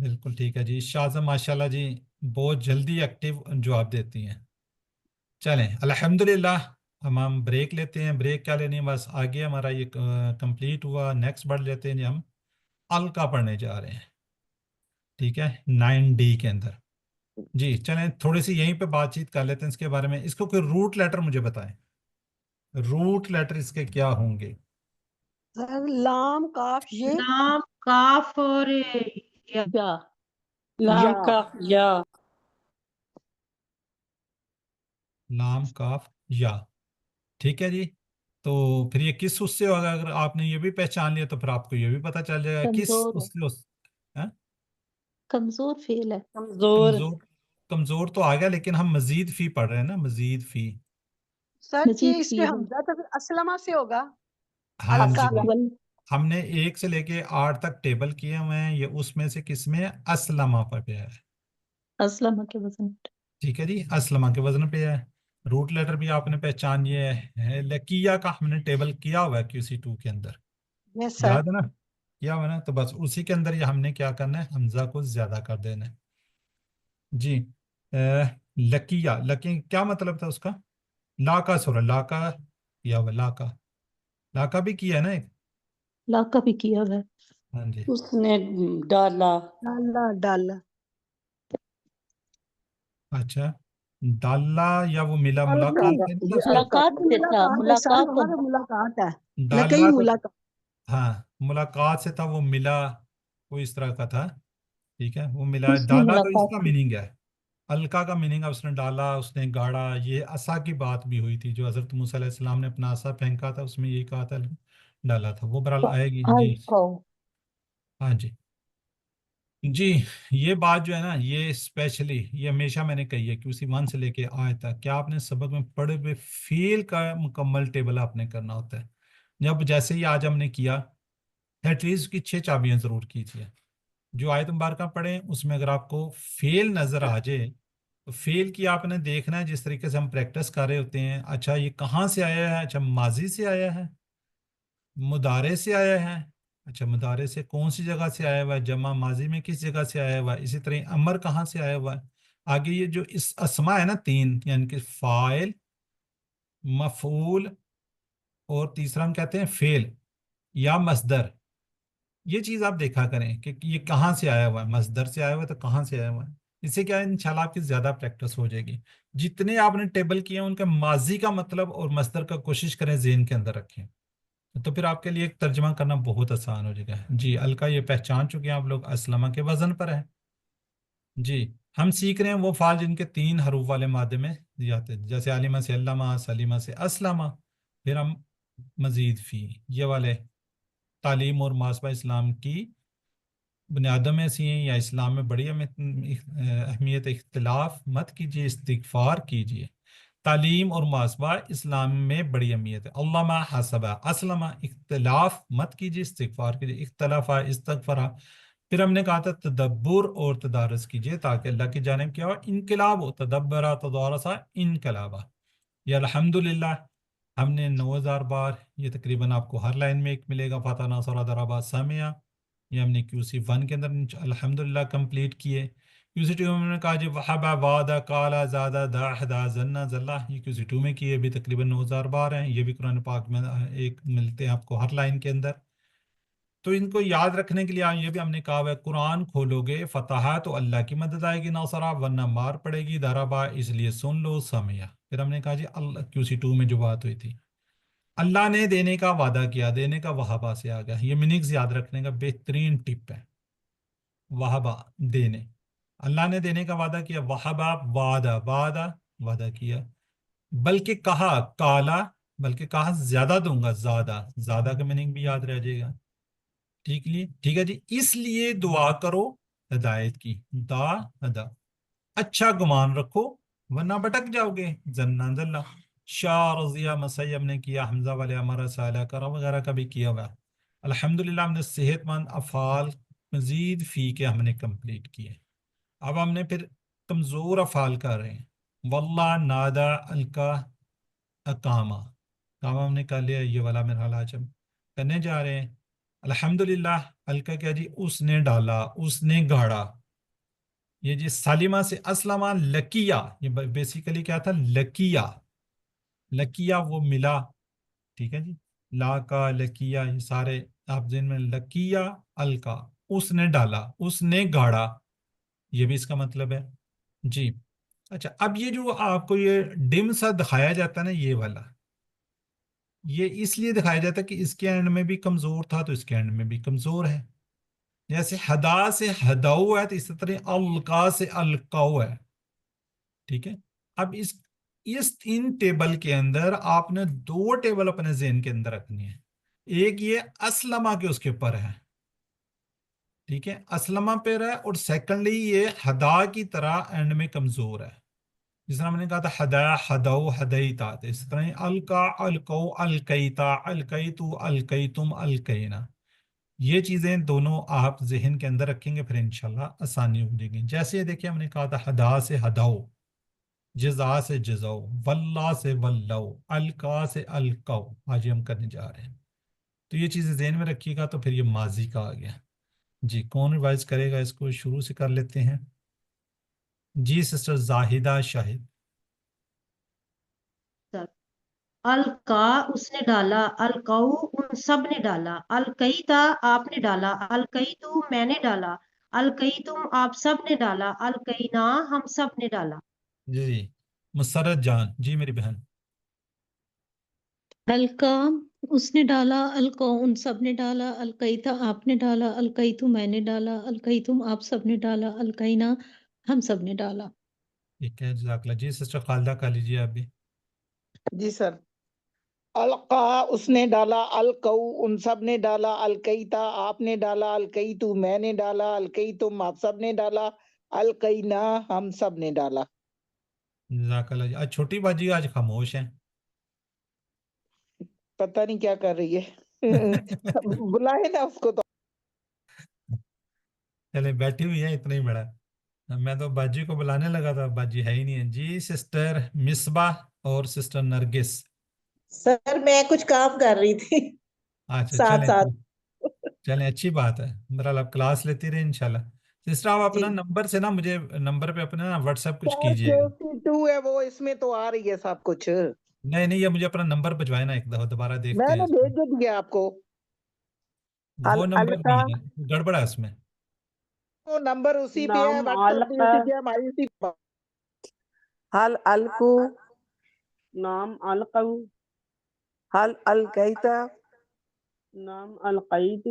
S1: بالکل ٹھیک ہے جی. شاہزہ ماشاءاللہ جی بہت جلدی ایکٹیو جواب دیتی ہیں. چلیں الحمدللہ. ہم بریک لیتے ہیں. بریک کیا لینی ہے، بس آگے ہمارا یہ کمپلیٹ ہوا. نیکسٹ بڑھ لیتے ہیں جی، ہم الکا پڑھنے جا رہے ہیں. ٹھیک ہے 9D کے اندر. جی چلیں تھوڑی سی یہیں پہ بات چیت کر لیتے ہیں اس کے بارے میں. اس کو کوئی روٹ لیٹر مجھے بتائیں، روٹ لیٹر اس کے کیا ہوں گے؟
S4: سر لام کاف یہ
S5: لام کاف اور یا
S2: یا لام
S3: یا
S2: کا یا.
S1: لام کاف یا. ٹھیک ہے جی. تو پھر یہ کس اس سے ہوگا؟ اگر آپ نے یہ بھی پہچان لیا تو پھر آپ کو یہ بھی پتہ چل جائے گا کس
S9: کمزور ہے،
S1: اس سے ہاں؟
S9: کمزور فیل ہے.
S2: کمزور.
S1: کمزور. کمزور تو آ گیا، لیکن ہم مزید فی پڑھ رہے ہیں نا، مزید فی.
S4: سر جی
S9: مزید
S4: اس
S9: فی
S4: پہ
S9: ہے.
S4: حمزہ تو پھر اسلمہ سے ہوگا.
S1: ہاں جی
S4: الکا
S1: بالکل.
S9: ول
S1: ہم نے 1 سے لے کے 8 تک ٹیبل کیے ہوئے ہیں. یہ اس میں سے کس میں اسلمہ پر پہ ہے.
S9: اسلمہ کے وزن پہ.
S1: ٹھیک ہے جی، اسلمہ کے وزن پہ ہے. روٹ لیٹر بھی آپ نے پہچان لیا ہے. لکیہ کا ہم نے ٹیبل کیا ہوا ہے QC2 کے اندر،
S4: یس سر.
S1: یاد ہے نا؟ کیا ہوا نا؟ تو بس اسی کے اندر یہ ہم نے کیا کرنا ہے، حمزہ کو زیادہ کر دینا ہے. جی لکیہ. لکی کیا مطلب تھا اس کا؟ لا کا سورہ لا کا یا لا کا. لا کا بھی کیا ہے نا ایک.
S9: لاکا بھی کیا ہوا ہے.
S1: ہاں جی.
S2: اس نے ڈالا.
S4: ڈالا ڈالا.
S1: اچھا ڈالا یا وہ ملا
S3: الکا
S1: ملاقات ہے نا اس کا.
S9: ملاقات سے تھا،
S4: ملاقات ہے سر،
S9: ملاقات.
S4: ہر ملاقات ہے. لکئی
S1: ڈالا تو
S4: ملاقات.
S1: ہاں ملاقات سے تھا، وہ ملا، وہ اس طرح کا تھا. ٹھیک ہے وہ ملا.
S9: اس نے
S1: ڈالا تو اس
S9: ملاقات
S1: کا
S9: کی.
S1: میننگ ہے. الکا کا میننگ ہے اس نے ڈالا، اس نے گاڑا. یہ عصا کی بات بھی ہوئی تھی، جو حضرت موسیٰ علیہ السلام نے اپنا عصا پھینکا تھا، اس میں یہی کہا تھا ڈالا تھا. وہ برحال آئے گی جی. ہاں جی. جی یہ بات جو ہے نا، یہ اسپیشلی یہ ہمیشہ میں نے کہی ہے QC1 سے لے کے آج تک، کیا آپ نے سبق میں پڑھے ہوئے فیل کا مکمل ٹیبل آپ نے کرنا ہوتا ہے. جب جیسے ہی آج ہم نے کیا، ایٹ لیسٹ کی 6 چابیاں ضرور کیجیے. جو آیت مبارکہ پڑھیں اس میں اگر آپ کو فیل نظر آ جائے تو فیل کی آپ نے دیکھنا ہے. جس طریقے سے ہم پریکٹس کر رہے ہوتے ہیں، اچھا یہ کہاں سے آیا ہے؟ اچھا ماضی سے آیا ہے، مضارع سے آیا ہے. اچھا مضارع سے کون سی جگہ سے آیا ہوا ہے؟ جمع ماضی میں کس جگہ سے آیا ہوا ہے؟ اسی طرح امر کہاں سے آیا ہوا ہے؟ آگے یہ جو اس اسما ہے نا 3، یعنی کہ فاعل، مفعول، اور تیسرا ہم کہتے ہیں فعل یا مصدر. یہ چیز آپ دیکھا کریں کہ یہ کہاں سے آیا ہوا ہے. مصدر سے آیا ہوا ہے تو کہاں سے آیا ہوا ہے. اس سے کیا ہے انشاءاللہ آپ کی زیادہ پریکٹس ہو جائے گی. جتنے آپ نے ٹیبل کیے ہیں ان کا ماضی کا مطلب اور مصدر کا کوشش کریں ذہن کے اندر رکھیں، تو پھر آپ کے لیے ایک ترجمہ کرنا بہت آسان ہو جائے گا. جی الکا یہ پہچان چکے ہیں آپ لوگ، اسلمہ کے وزن پر ہے. جی ہم سیکھ رہے ہیں وہ فعال جن کے 3 حروف والے مادے میں جاتے ہیں، جیسے عالمہ سے علامہ، سلیمہ سے اسلمہ. پھر ہم مزید فی یہ والے تعلیم اور محاسبہ اسلام کی بنیادوں میں سے ہیں، یا اسلام میں بڑی اہمیت. اختلاف مت کیجیے، استغفار کیجیے. تعلیم اور محاسبہ اسلام میں بڑی اہمیت ہے. علامہ حسبہ اسلمہ. اختلاف مت کیجیے، استغفار کیجیے. اختلافہ استغفرہ. پھر ہم نے کہا تھا تدبر اور تدارس کیجیے تاکہ اللہ کی جانب کیا ہو انقلاب ہو. تدبرہ تدارسہ انقلابہ. یہ الحمدللہ ہم نے 9000 بار، یہ تقریباً آپ کو ہر لائن میں ایک ملے گا، فتح ناصر ضربہ سامعہ. یہ ہم نے QC1 کے اندر الحمدللہ کمپلیٹ کیے. QC2 میں نے کہا جی وحبہ وعدہ کالا زادہ داحدہ زنہ زلہ، یہ QC2 میں کیے بھی تقریباً 9000 بار ہیں. یہ بھی قرآن پاک میں ایک ملتے ہیں آپ کو ہر لائن کے اندر. تو ان کو یاد رکھنے کے لیے یہ بھی ہم نے کہا ہے قرآن کھولو گے فتح تو اللہ کی مدد آئے گی ناصرہ، ورنہ مار پڑے گی ضربہ، اس لیے سن لو سمعہ. پھر ہم نے کہا جی اللہ QC2 میں جو بات ہوئی تھی، اللہ نے دینے کا وعدہ کیا، دینے کا وہابہ سے آ گیا. یہ میننگز یاد رکھنے کا بہترین ٹپ ہے. وہابہ دینے، اللہ نے دینے کا وعدہ کیا. وہابہ وعدہ، وعدہ وعدہ کیا. بلکہ کہا کالا، بلکہ کہا زیادہ دوں گا، زیادہ. زیادہ کا میننگ بھی یاد رہ جائے گا. ٹھیک ہے جی. اس لیے دعا کرو ہدایت کی. دا ہدا، اچھا گمان رکھو ورنہ بھٹک جاؤ گے. زنہ زلہ. شاہ رضیہ مسیب نے کیا، حمزہ والے ہمارا سالہ کرا وغیرہ کا بھی کیا ہوا. الحمدللہ ہم نے صحت مند افعال مزید فی کے ہم نے کمپلیٹ کیے. اب ہم نے پھر کمزور افعال کر رہے ہیں. واللہ نادا الکا اقامہ. کامہ ہم نے کر لیا، یہ والا میرا حال آج ہم کرنے جا رہے ہیں. الحمدللہ الکا کیا جی؟ اس نے ڈالا، اس نے گاڑا. یہ جی سالمہ سے اسلمہ لکیا، یہ بیسیکلی کیا تھا؟ لکیا. لکیا وہ ملا. ٹھیک ہے جی. لا کا لکیا یہ سارے آپ ذہن میں. لکیا الکا، اس نے ڈالا، اس نے گاڑا، یہ بھی اس کا مطلب ہے جی. اچھا اب یہ جو آپ کو یہ ڈم سا دکھایا جاتا ہے نا، یہ والا، یہ اس لیے دکھایا جاتا ہے کہ اس کے اینڈ میں بھی کمزور تھا تو اس کے اینڈ میں بھی کمزور ہے. جیسے ہدا سے ہداؤ ہے تو اس طرح القا سے القاؤ ہے. ٹھیک ہے. اب اس ان ٹیبل کے اندر آپ نے دو ٹیبل اپنے ذہن کے اندر رکھنی ہے. ایک یہ اسلمہ کے اس کے اوپر ہے. ٹھیک ہے، اسلمہ پہ ہے. اور سیکنڈلی یہ ہدا کی طرح اینڈ میں کمزور ہے. جس طرح ہم نے کہا تھا ہدا ہدو ہدیتا، تو اس طرح القا القو القیتا القیتو القیتم القینا. یہ چیزیں دونوں آپ ذہن کے اندر رکھیں گے، پھر انشاءاللہ آسانی ہو جائے گی. جیسے یہ دیکھیں ہم نے کہا تھا ہدا سے ہداؤ، جزا سے جزاؤ، واللہ سے ولو، القا سے القو. آج ہم کرنے جا رہے ہیں. تو یہ چیزیں ذہن میں رکھیے گا تو پھر یہ ماضی کا آ گیا. جی کون ریوائز کرے گا اس کو؟ شروع سے کر لیتے ہیں. جی سسٹر زاہدہ شاہد.
S5: القا اس نے ڈالا، القو ان سب نے ڈالا، القیتا آپ نے ڈالا، القیتو میں نے ڈالا، القیتم آپ سب نے ڈالا، القینا ہم سب نے ڈالا.
S1: جی مسرت جان. جی میری بہن.
S9: الکا اس نے ڈالا، الکا ان سب نے ڈالا، الکیتا آپ نے ڈالا، الکیتو میں نے ڈالا، الکیتم آپ سب نے ڈالا، الکینا ہم سب نے ڈالا.
S1: ٹھیک ہے جزاک اللہ. جی سسٹر خالدہ کر لیجیے آپ بھی.
S6: جی سر. القا اس نے ڈالا، القو ان سب نے ڈالا، القیتا آپ نے ڈالا، القیتو میں نے ڈالا، القیتم آپ سب نے ڈالا، القینا ہم سب نے ڈالا.
S1: جزاک اللہ. آج چھوٹی باجی آج خاموش ہیں.
S6: پتہ نہیں کیا کر رہی ہے. بلائے نا اس کو تو.
S1: چلے بیٹھی ہوئی ہے، اتنا ہی بڑا. میں تو باجی کو بلانے لگا تھا، باجی ہے ہی نہیں ہے. جی سسٹر مصباح اور سسٹر نرگس.
S10: سر میں کچھ کام کر رہی تھی
S1: اچھا
S10: ساتھ
S1: چلیں
S10: ساتھ.
S1: چلیں اچھی بات ہے. بہرحال آپ کلاس لیتی رہے انشاءاللہ. سسٹر آپ
S10: جی
S1: اپنا نمبر سے نا مجھے نمبر پہ اپنا نا واٹس ایپ کچھ
S6: چار
S1: کیجیے گا.
S6: 52 ہے وہ، اس میں تو آ رہی ہے سب کچھ.
S1: نہیں نہیں، یہ مجھے اپنا نمبر بھجوائے نا، ایک دفعہ دوبارہ دیکھتے
S6: میں
S1: ہیں
S6: نے
S1: اس میں.
S6: بھیج دیا آپ کو.
S1: وہ نمبر
S6: الکا
S1: نہیں ہے، گڑبڑ ہے اس میں.
S6: وہ نمبر اسی پہ ہے،
S7: نام
S6: واٹس ایپ بھی
S7: علقہ،
S6: اسی پہ ہے، ہماری اسی پہ.
S3: هل الکو،
S7: نام القو،
S3: هل الکیتا،
S7: نام القیت،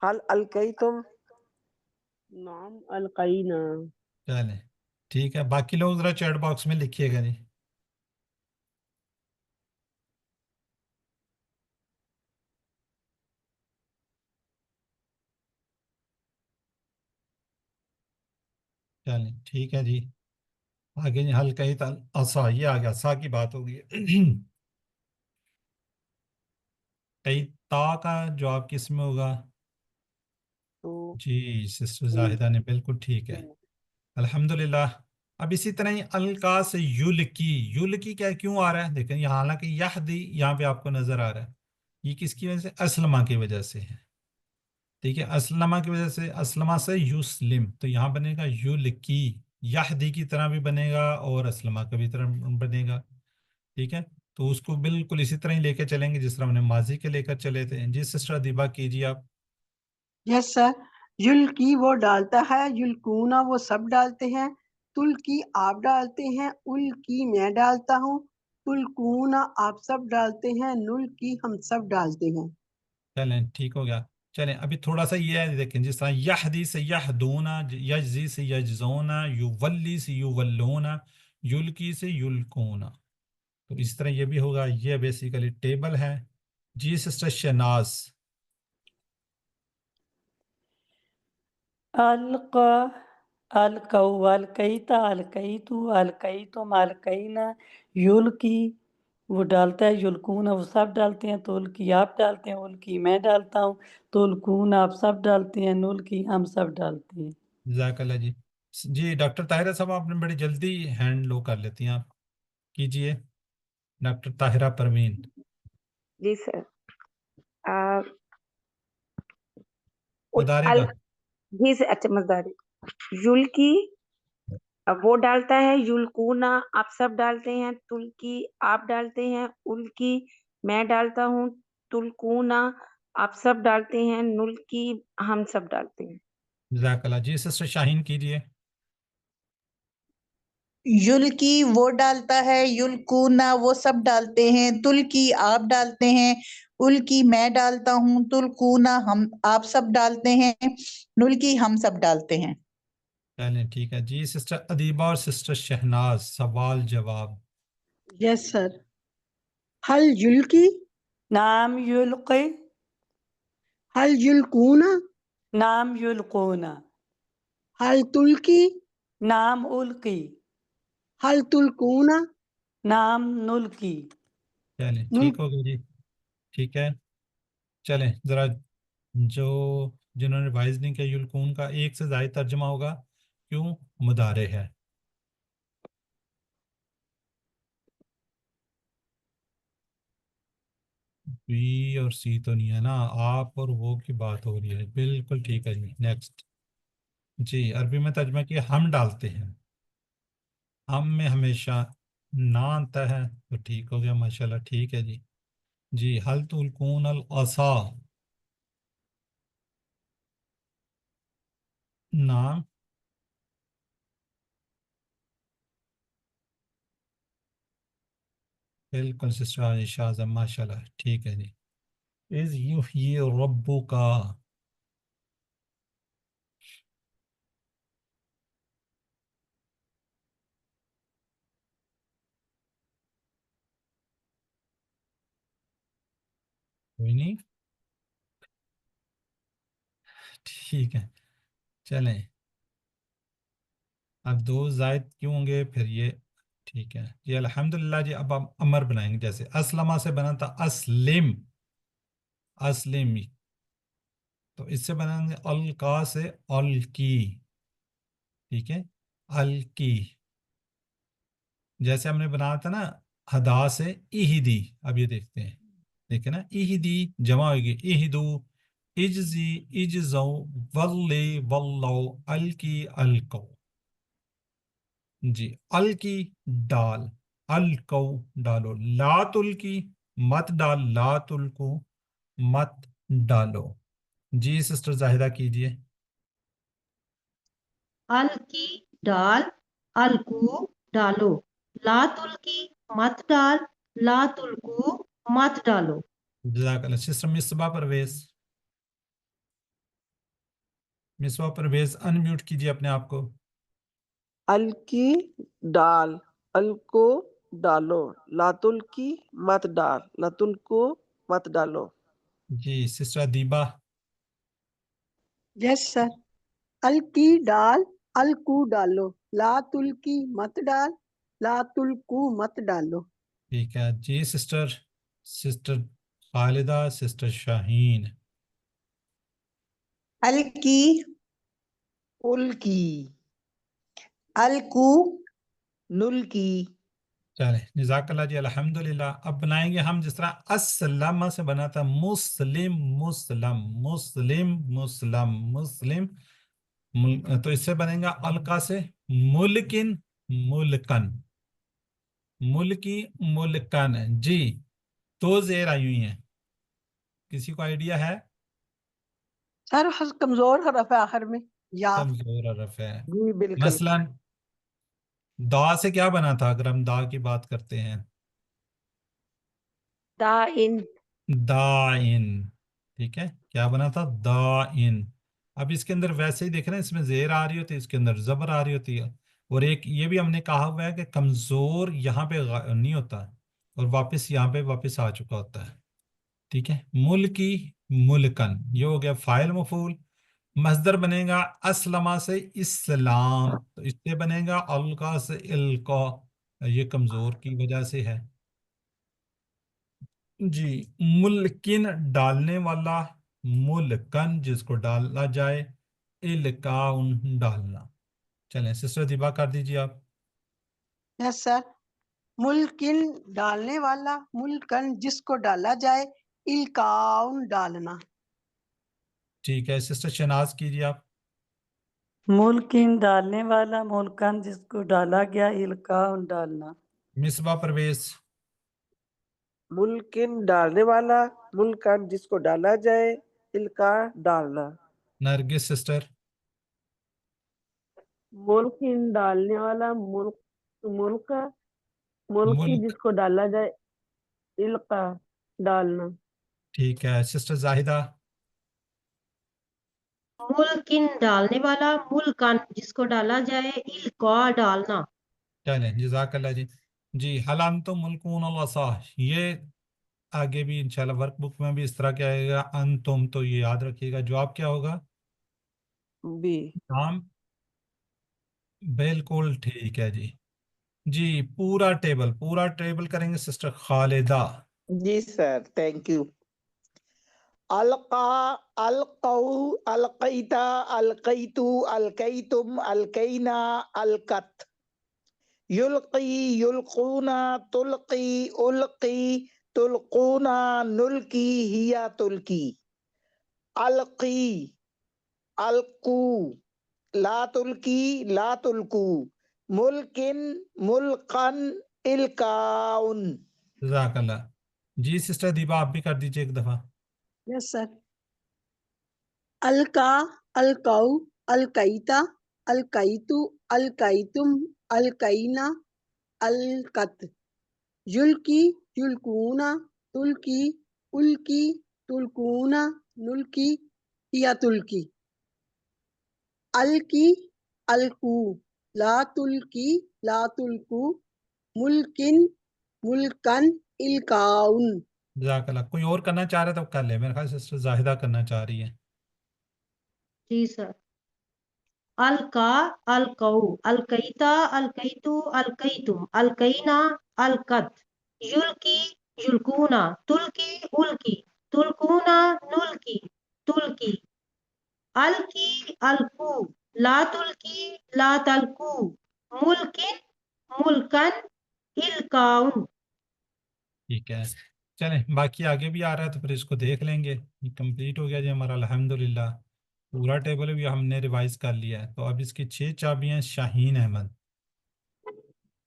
S3: هل الکیتم.
S7: نام القینا.
S1: چلیں ٹھیک ہے. باقی لوگ ذرا چیٹ باکس میں لکھیے گا. جی چلیں ٹھیک ہے. جی آگے جی حل کہی عصا، یہ آ گیا سا کی بات ہوگی. کئی تا کا جواب کس میں ہوگا؟
S7: تو
S1: جی سسٹر زاہدہ نے بالکل ٹھیک ہے. الحمدللہ. اب اسی طرح ہی القا سے یلکی. یلکی کیا کیوں آ رہا ہے؟ دیکھیں یہاں حالانکہ یہدی یہاں پہ آپ کو نظر آ رہا ہے. یہ کس کی وجہ سے؟ اسلمہ کی وجہ سے ہے. ٹھیک ہے، اسلمہ کی وجہ سے. اسلمہ سے یسلم، تو یہاں بنے گا یلکی. یہدی کی طرح بھی بنے گا اور اسلمہ کا بھی طرح بنے گا. ٹھیک ہے، تو اس کو بالکل اسی طرح ہی لے کے چلیں گے جس طرح ہم نے ماضی کے لے کر چلے تھے. جی سسٹر ادیبہ کیجیے آپ.
S4: یس سر. یلکی وہ ڈالتا ہے، یلکونا وہ سب ڈالتے ہیں، تلکی آپ ڈالتے ہیں، الکی میں ڈالتا ہوں، تلکونا آپ سب ڈالتے ہیں، نلکی ہم سب ڈالتے ہیں.
S1: چلیں ٹھیک ہو گیا. چلیں ابھی تھوڑا سا یہ ہے، دیکھیں جس طرح یہدی سے یہدونا، یجزی سے یجزونا، یولی سے یولونا، یلکی سے یلکونا. تو اس طرح یہ بھی ہوگا. یہ بیسیکلی ٹیبل ہے. جی سسٹر شناز.
S2: القا، القو، القیتا، القیتو، القیتم، القینا، یلکی وہ ڈالتا ہے، یلکون وہ سب ڈالتے ہیں، تلکی آپ ڈالتے ہیں، الکی میں ڈالتا ہوں، تلکون آپ سب ڈالتے ہیں، نلکی ہم سب ڈالتے ہیں.
S1: جزاک اللہ. جی جی ڈاکٹر طاہرہ صاحب آپ نے بڑی جلدی ہینڈ لو کر لیتی ہیں. آپ کیجئے. ڈاکٹر طاہرہ پروین.
S10: جی سر.
S1: مدارے کا
S11: جی سے اچھا مزداری یلکی وہ ڈالتا ہے، یلکونا آپ سب ڈالتے ہیں، تلکی آپ ڈالتے ہیں، الکی میں ڈالتا ہوں، تلکونا آپ سب ڈالتے ہیں، نلکی ہم سب ڈالتے ہیں۔
S1: جزاک اللہ۔ جی سسٹر شاہین کیجیے۔
S10: یلکی وہ ڈالتا ہے، یلکونا وہ سب ڈالتے ہیں، تلکی آپ ڈالتے ہیں، الکی میں ڈالتا ہوں، تلکونا ہم آپ سب ڈالتے ہیں، نلکی ہم سب ڈالتے ہیں۔
S1: چلیں ٹھیک ہے۔ جی سسٹر ادیبہ اور سسٹر شہناز سوال جواب۔
S4: یس سر۔ هل یلکی؟
S2: نعم يلقي.
S4: هل یلکونا؟
S2: نعم يلقون.
S4: هل تلکی؟
S2: نعم ألقي.
S4: هل تلکونا؟
S2: نعم نلقي.
S1: چلیں ٹھیک ہو گیا جی، ٹھیک ہے۔ چلیں ذرا جو جنہوں نے ریوائز نہیں کیا، یلکون کا ایک سے زائد ترجمہ ہوگا، کیوں؟ مضارع ہے۔ بی اور سی تو نہیں ہے نا، آپ اور وہ کی بات ہو رہی ہے، بالکل ٹھیک ہے جی۔ نیکسٹ جی عربی میں ترجمہ کیا، ہم ڈالتے ہیں، ہم میں ہمیشہ نہ آتا ہے تو ٹھیک ہو گیا ماشاءاللہ، ٹھیک ہے جی۔ جی حل تلقون العصا، نام بالکل سسٹر عائشہ اعظم ماشاءاللہ، ٹھیک ہے جی۔ از یحیی ربک، کوئی نہیں، ٹھیک ہے۔ چلیں اب دو زائد کیوں ہوں گے پھر یہ، ٹھیک ہے جی الحمدللہ جی۔ اب ہم امر بنائیں گے، جیسے اسلمہ سے بنا تھا اسلم، اسلم، تو اس سے بنائیں گے القا سے الکی، ٹھیک ہے، الکی۔ جیسے ہم نے بنایا تھا نا ہدا سے اہدی، اب یہ دیکھتے ہیں، دیکھیں نا اہدی جمع ہوگی، اہدو، اجزی اجزو، ولی ولو، الکی الکو، جی الکی ڈال، الکو ڈالو، لا تلکی مت ڈال، لا تلکو مت ڈالو۔ جی سسٹر زاہدہ کیجئے۔
S5: الکی ڈال، الکو ڈالو، لا تلکی مت ڈال، لا تلکو مت ڈالو۔
S1: جزاک اللہ۔ سسٹر مصباح پرویز، مصباح پرویز انمیوٹ کیجئے اپنے آپ کو۔
S3: الکی ڈال، الکو ڈالو، لاتل کی مت ڈال، لاتل کو مت ڈالو۔
S1: جی سسٹر ادیبہ۔
S4: یس سر۔ الکی ڈال، الکو ڈالو، لا تلکی مت ڈال، لا تلکو مت ڈالو۔
S1: ٹھیک ہے جی سسٹر خالدہ، سسٹر شاہین۔
S10: الکی،
S6: الکی،
S10: الکو،
S6: نلکی۔
S1: چلیں جزاک اللہ جی الحمدللہ۔ اب بنائیں گے ہم جس طرح اسلم سے بنا تھا مسلم، مسلم، مسلم، مسلم، مسلم، تو اس سے بنیں گا القا سے ملکن، ملکن، ملکی، ملکن۔ جی دو زیر آئی ہوئی ہیں، کسی کو آئیڈیا ہے؟
S4: سر کمزور حرف ہے آخر میں، یا
S1: کمزور حرف ہے،
S6: جی بالکل۔
S1: مثلا دا سے کیا بنا تھا اگر ہم دا کی بات کرتے ہیں؟
S11: دائن،
S1: دائن، ٹھیک ہے، کیا بنا تھا؟ دائن۔ اب اس کے اندر ویسے ہی دیکھ رہے ہیں، اس میں زیر آ رہی ہوتی ہے، اس کے اندر زبر آ رہی ہوتی ہے، اور ایک یہ بھی ہم نے کہا ہوا ہے کہ کمزور یہاں پہ نہیں ہوتا اور واپس یہاں پہ واپس آ چکا ہوتا ہے، ٹھیک ہے۔ ملکی، ملکن، یہ ہو گیا فاعل مفعول۔ مصدر بنے گا اسلمہ سے اسلام، تو اس سے بنے گا القا سے القا، یہ کمزور کی وجہ سے ہے جی۔ ملکن ڈالنے والا، ملکن جس کو ڈالا جائے، الکاؤن ڈالنا۔ چلیں سسٹر دیبا کر دیجیے آپ۔
S4: یس سر۔ ملکن ڈالنے والا، ملکن جس کو ڈالا جائے، الکاؤن ڈالنا۔
S1: ٹھیک ہے سسٹر شہناز کیجیے آپ.
S2: ملکن ڈالنے والا، ملکن جس کو ڈالا گیا، القاء ڈالنا.
S1: مصباح پرویز.
S3: ملکن ڈالنے والا، ملکن جس کو ڈالا جائے، القاء ڈالنا.
S1: نرگس سسٹر.
S7: ملک ڈالنے والا، ملک ملکی
S1: ملک.
S7: جس کو ڈالا جائے، القا ڈالنا.
S1: ٹھیک ہے سسٹر زاہدہ.
S5: ملکن ڈالنے والا، ملکن جس کو ڈالا جائے، القاء ڈالنا.
S1: چلیں جزاک اللہ جی. جی حل انتم ملکون العصا، یہ آگے بھی انشاءاللہ ورک بک میں بھی اس طرح کیا آئے گا انتم، تو یہ یاد رکھیے گا. جواب کیا ہوگا؟
S3: بی.
S1: نام. بالکل ٹھیک ہے جی. جی پورا ٹیبل کریں گے سسٹر خالدہ.
S6: جی سر تھینک یو. القا، القو، القیتا، القیتو، القیتم، القینا، القت. یلقی، یلقونا، تلقی، القی، تلقونا، نلقی، ہیا تلقی. القی، القو، لا تلقی، لا تلقو. ملکن، ملقن، القاؤن.
S1: جزاک اللہ. جی سسٹر دیبا آپ بھی کر دیجئے ایک دفعہ.
S4: یس سر. القا، القو، القیتا، القیتو، القیتم، القینا، القت. یلقی، یلقونا، تلقی، القی، تلقونا، نلقی، یا تلقی. القی، القو، لا تلقی، لا تلقو. ملکن، ملکن، القاؤن.
S1: جزاک اللہ. کوئی اور کرنا چاہ رہا تو کر لے، میرے خیال سسٹر زاہدہ کرنا چاہ رہی ہے.
S5: جی سر. القا، القو، القیتا، القیتو، القیتم، القینا، القت. یلقی، یلقونا، تلقی، القی، تلقونا، نلقی، تلقی. القی، القو، لا تلقی، لا تلقو. ملکن، ملکن، القاؤن.
S1: ٹھیک ہے چلیں، باقی آگے بھی آ رہا ہے تو پھر اس کو دیکھ لیں گے. یہ کمپلیٹ ہو گیا جی ہمارا الحمدللہ. پورا ٹیبل بھی ہم نے ریوائز کر لیا ہے. تو اب اس کی 6 چابیاں. شاہین احمد.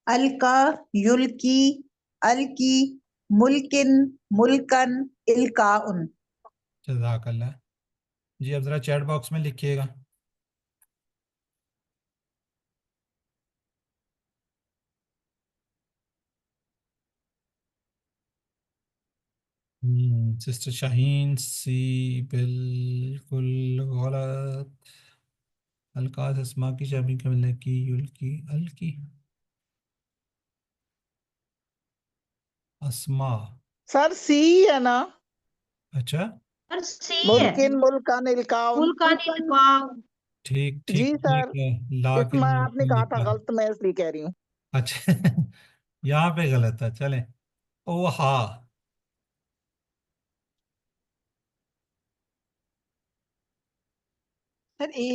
S10: القا، یلقی، القی، ملکن، ملکن، القاؤن.
S1: جزاک اللہ. جی اب ذرا چیٹ باکس میں لکھیے گا. سسٹر شاہین سی بالکل غلط. القاص اسما کی چابی کا ملنے کی یلکی الکی اسما.
S6: سر سی ہے نا؟
S1: اچھا
S5: سر سی ہے.
S6: ملکن، ملکن، القاؤن.
S5: ملکن، القاؤن.
S1: ٹھیک
S6: جی
S1: ٹھیک
S6: سر،
S1: ٹھیک ہے. لا
S6: اس
S1: کے
S6: میں
S1: لیے
S6: آپ نے کہا تھا
S1: لکھا.
S6: غلط، میں اس لیے کہہ رہی ہوں.
S1: اچھا یہاں پہ غلط ہے. چلیں. او ہا.
S4: سر اے.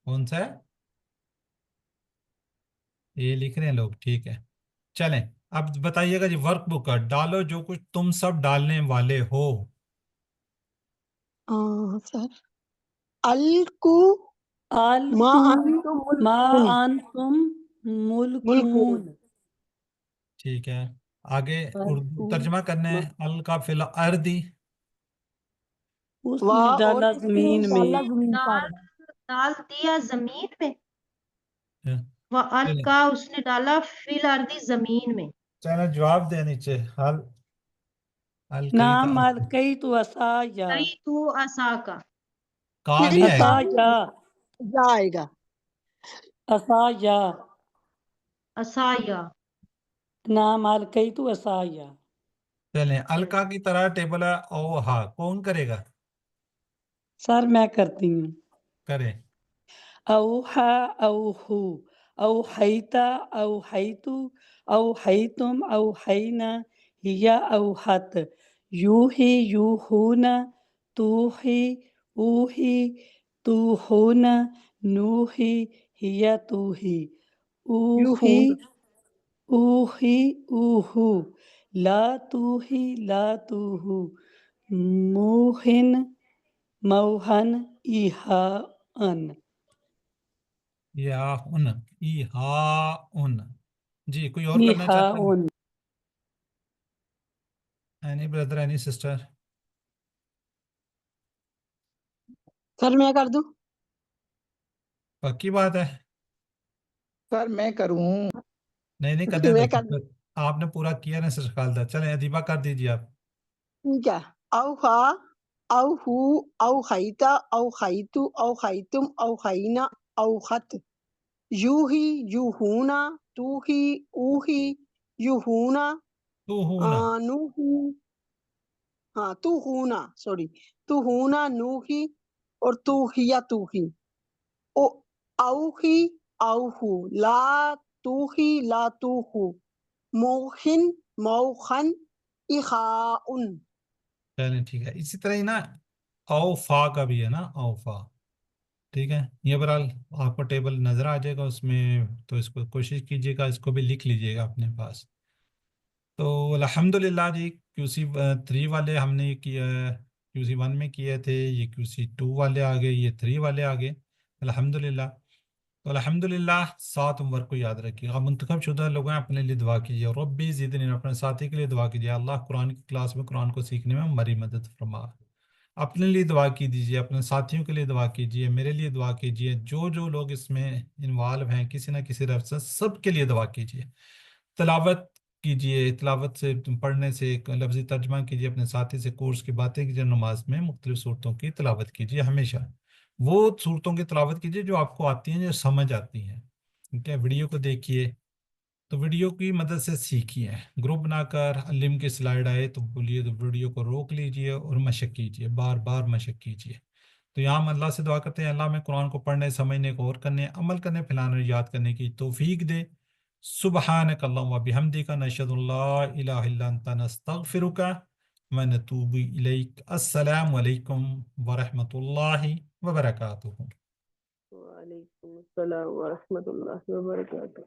S1: کون سا ہے؟ یہ لکھ رہے ہیں لوگ. ٹھیک ہے چلیں. اب بتائیے گا جی ورک بک کا ڈالو جو کچھ تم سب ڈالنے والے ہو.
S4: سر الکو، ما
S2: الکو،
S4: انتم
S2: ما
S4: ملکون.
S2: انتم
S4: ملکون.
S2: ملکون.
S1: ٹھیک ہے آگے اردو
S2: الکو،
S1: ترجمہ کرنے ہیں. القا فی الارضی.
S2: اس
S4: وا
S2: نے
S4: اور
S2: ڈالا
S4: اس نے
S2: زمین میں.
S4: ڈالا زمین پر.
S5: ڈال دیا زمین میں.
S1: ہاں،
S5: وہ
S1: چلیں
S5: القا، اس نے ڈالا، فی الارض، زمین میں.
S1: چلیں جواب دے نیچے. حل القیتا
S2: نام القیت عصایا.
S5: کئی تو عصا کا.
S1: کا
S4: نہیں
S1: نہیں آئے گا.
S2: عصایا،
S4: جا آئے گا.
S2: عصایا.
S5: عصایا.
S2: نام القیت عصایا.
S1: چلیں القا کی طرح ٹیبل ہے او ہا. کون کرے گا؟
S2: سر میں کرتی ہوں.
S1: کریں.
S2: اوحا، اوحو، اوحیتا، اوحیتو، اوحیتم، اوحینا، ہیا اوحت. یوحی، یوحون، توحی، اوحی، توحون، نوحی، ہیا توحی. اوحی،
S4: یوہون.
S2: اوحی، اوحو، لا توحی، لا توحو. موہن، موہن ایہان
S1: یا ان ایہا جی کوئی اور کرنا چاہتا ہے؟
S2: ایہان
S1: اینی بردر اینی سسٹر؟
S4: سر میں کر دوں؟
S1: پکی بات ہے؟
S6: سر میں کروں؟
S1: نہیں کرنے
S4: میں
S1: دو
S4: کر دوں
S1: آپ نے پورا کیا نا سر خالدہ، چلیں ادیبہ کر دیجیے آپ۔
S4: ٹھیک ہے۔ اوخا اوہو اوخیتا اوخیتو اوخیتم اوخینا اوخت یوہی یوہونا توہی اوہی یوہونا
S1: تو ہونا
S4: نوہی ہاں توہونا سوری توہونا نوہی اور توہیا توہی او اوہی اوہو لا توہی لا توہو موخن موخن اخاؤن
S1: چلیں ٹھیک ہے، اسی طرح ہی نا اوفا کا بھی ہے نا، اوفا، ٹھیک ہے، یہ برحال آپ کو ٹیبل نظر آ جائے گا اس میں، تو اس کو کوشش کیجیے گا، اس کو بھی لکھ لیجیے گا اپنے پاس۔ تو الحمدللہ جی کیو سی 3 والے ہم نے کیا، کیو سی 1 میں کیے تھے، یہ کیو سی 2 والے آگے، یہ 3 والے آگے الحمدللہ۔ تو الحمدللہ 7 عمر کو یاد رکھیے گا، منتخب شدہ لوگوں نے اپنے لیے دعا کیجیے، ربی زدنی، اپنے ساتھی کے لیے دعا کیجیے، اللہ قرآن کی کلاس میں قرآن کو سیکھنے میں ہماری مدد فرما۔ اپنے لیے دعا کیجیے، اپنے ساتھیوں کے لیے دعا کیجیے، میرے لیے دعا کیجیے، جو لوگ اس میں انوالو ہیں کسی نہ کسی رفت سے، سب کے لیے دعا کیجیے۔ تلاوت کیجیے، تلاوت سے پڑھنے سے لفظی ترجمہ کیجیے، اپنے ساتھی سے کورس کی باتیں کیجیے، نماز میں مختلف صورتوں کی تلاوت کیجیے، ہمیشہ وہ صورتوں کی تلاوت کیجیے جو آپ کو آتی ہیں، جو سمجھ آتی ہیں، ٹھیک ہے۔ ویڈیو کو دیکھیے، تو ویڈیو کی مدد سے سیکھیے، گروپ بنا کر علم کی سلائیڈ آئے تو بولیے، تو ویڈیو کو روک لیجیے اور مشق کیجیے، بار بار مشق کیجیے۔ تو یہاں ہم اللہ سے دعا کرتے ہیں اللہ میں قرآن کو پڑھنے، سمجھنے، غور کرنے، عمل کرنے، پھیلانے اور یاد کرنے کی توفیق دے۔ سبحانک اللہم و بحمدک، نشہد ان لا الہ الا انت، نستغفرک و نتوب الیک۔ السلام علیکم ورحمۃ اللہ وبرکاتہ۔
S7: وعلیکم السلام ورحمۃ اللہ وبرکاتہ۔